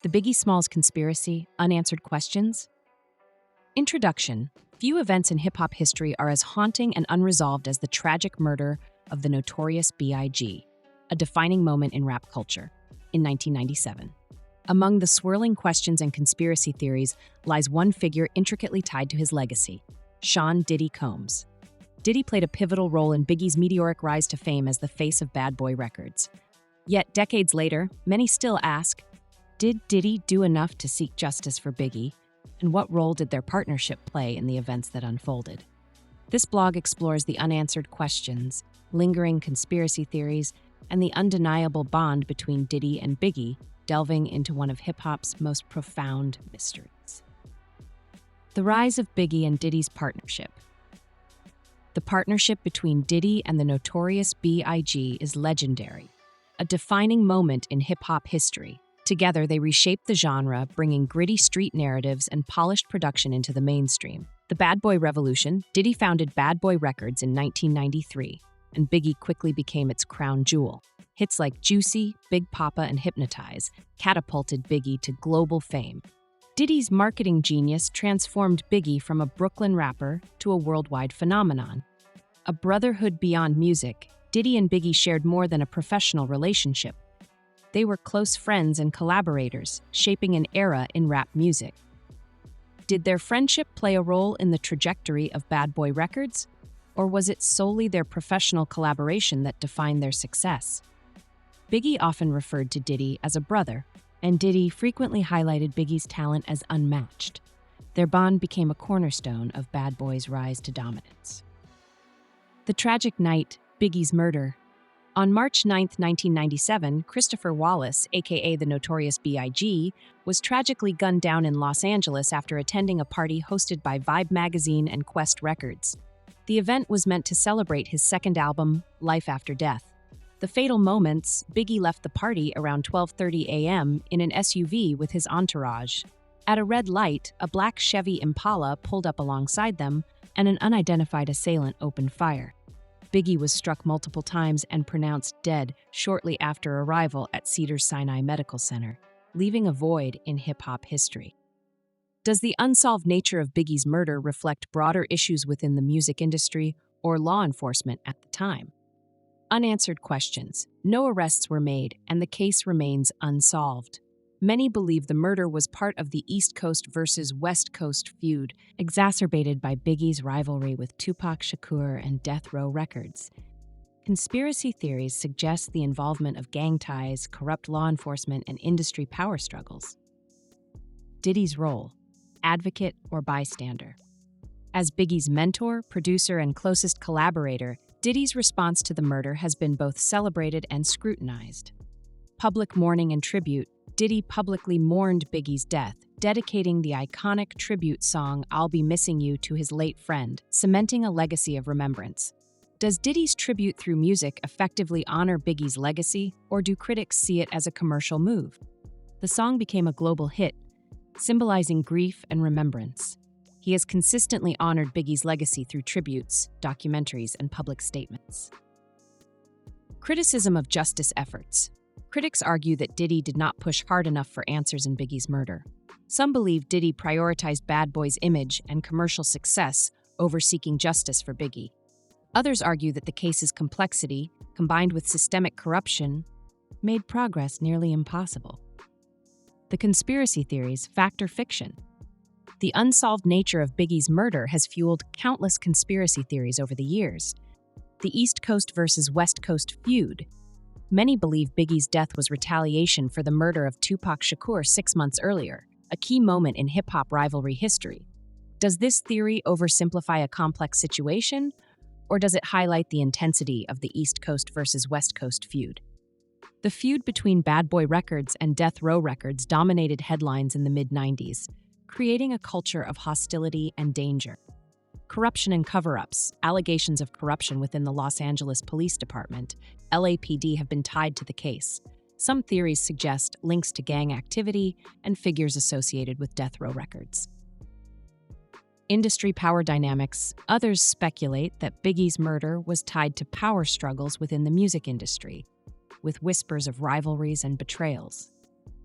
The Biggie Smalls Conspiracy, Unanswered Questions. Introduction. Few events in hip-hop history are as haunting and unresolved as the tragic murder of the Notorious B.I.G., a defining moment in rap culture, in 1997. Among the swirling questions and conspiracy theories lies one figure intricately tied to his legacy, Sean Diddy Combs. Diddy played a pivotal role in Biggie's meteoric rise to fame as the face of BadBoyRecords. Yet, decades later, many still ask, did Diddy do enough to seek justice for Biggie? And what role did their partnership play in the events that unfolded? This blog explores the unanswered questions, lingering conspiracy theories, and the undeniable bond between Diddy and Biggie, delving into one of hip-hop's most profound mysteries. The rise of Biggie and Diddy's partnership. The partnership between Diddy and the Notorious B.I.G. is legendary, a defining moment in hip-hop history. Together, they reshaped the genre, bringing gritty street narratives and polished production into the mainstream. The Bad Boy Revolution. Diddy founded BadBoyRecords in 1993, and Biggie quickly became its crown jewel. Hits like Juicy, Big Papa, and Hypnotize catapulted Biggie to global fame. Diddy's marketing genius transformed Biggie from a Brooklyn rapper to a worldwide phenomenon. A brotherhood beyond music, Diddy and Biggie shared more than a professional relationship. They were close friends and collaborators, shaping an era in rap music. Did their friendship play a role in the trajectory of BadBoyRecords, or was it solely their professional collaboration that defined their success? Biggie often referred to Diddy as a brother, and Diddy frequently highlighted Biggie's talent as unmatched. Their bond became a cornerstone of Bad Boy's rise to dominance. The tragic night, Biggie's murder. On March 9, 1997, Christopher Wallace, aka the Notorious B.I.G., was tragically gunned down in Los Angeles after attending a party hosted by Vibe magazine and Quest Records. The event was meant to celebrate his second album, Life After Death. The fatal moments, Biggie left the party around 12:30 a.m. in an SUV with his entourage. At a red light, a black Chevy Impala pulled up alongside them, and an unidentified assailant opened fire. Biggie was struck multiple times and pronounced dead shortly after arrival at Cedars-Sinai Medical Center, leaving a void in hip-hop history. Does the unsolved nature of Biggie's murder reflect broader issues within the music industry or law enforcement at the time? Unanswered questions. No arrests were made, and the case remains unsolved. Many believe the murder was part of the East Coast versus West Coast feud, exacerbated by Biggie's rivalry with Tupac Shakur and Death Row Records. Conspiracy theories suggest the involvement of gang ties, corrupt law enforcement, and industry power struggles. Diddy's role: advocate or bystander. As Biggie's mentor, producer, and closest collaborator, Diddy's response to the murder has been both celebrated and scrutinized. Public mourning and tribute. Diddy publicly mourned Biggie's death, dedicating the iconic tribute song I'll Be Missing You to his late friend, cementing a legacy of remembrance. Does Diddy's tribute through music effectively honor Biggie's legacy, or do critics see it as a commercial move? The song became a global hit, symbolizing grief and remembrance. He has consistently honored Biggie's legacy through tributes, documentaries, and public statements. Criticism of justice efforts. Critics argue that Diddy did not push hard enough for answers in Biggie's murder. Some believe Diddy prioritized Bad Boy's image and commercial success over seeking justice for Biggie. Others argue that the case's complexity, combined with systemic corruption, made progress nearly impossible. The conspiracy theories, fact or fiction. The unsolved nature of Biggie's murder has fueled countless conspiracy theories over the years. The East Coast versus West Coast feud. Many believe Biggie's death was retaliation for the murder of Tupac Shakur 6 months earlier, a key moment in hip-hop rivalry history. Does this theory oversimplify a complex situation, or does it highlight the intensity of the East Coast versus West Coast feud? The feud between BadBoyRecords and Death Row Records dominated headlines in the mid-90s, creating a culture of hostility and danger. Corruption and cover-ups. Allegations of corruption within the Los Angeles Police Department, LAPD, have been tied to the case. Some theories suggest links to gang activity and figures associated with Death Row Records. Industry power dynamics. Others speculate that Biggie's murder was tied to power struggles within the music industry, with whispers of rivalries and betrayals.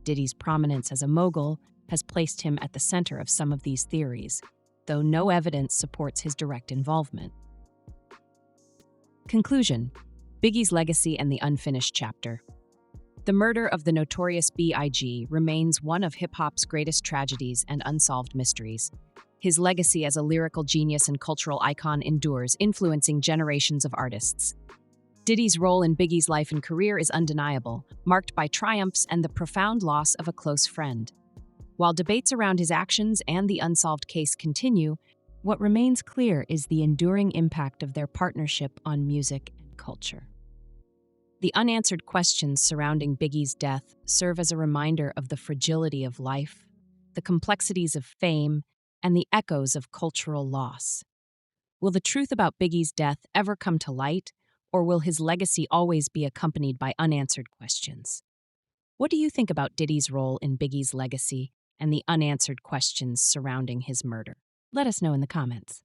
Diddy's prominence as a mogul has placed him at the center of some of these theories, though no evidence supports his direct involvement. Conclusion: Biggie's legacy and the unfinished chapter. The murder of the Notorious B.I.G. remains one of hip-hop's greatest tragedies and unsolved mysteries. His legacy as a lyrical genius and cultural icon endures, influencing generations of artists. Diddy's role in Biggie's life and career is undeniable, marked by triumphs and the profound loss of a close friend. While debates around his actions and the unsolved case continue, what remains clear is the enduring impact of their partnership on music and culture. The unanswered questions surrounding Biggie's death serve as a reminder of the fragility of life, the complexities of fame, and the echoes of cultural loss. Will the truth about Biggie's death ever come to light, or will his legacy always be accompanied by unanswered questions? What do you think about Diddy's role in Biggie's legacy and the unanswered questions surrounding his murder? Let us know in the comments.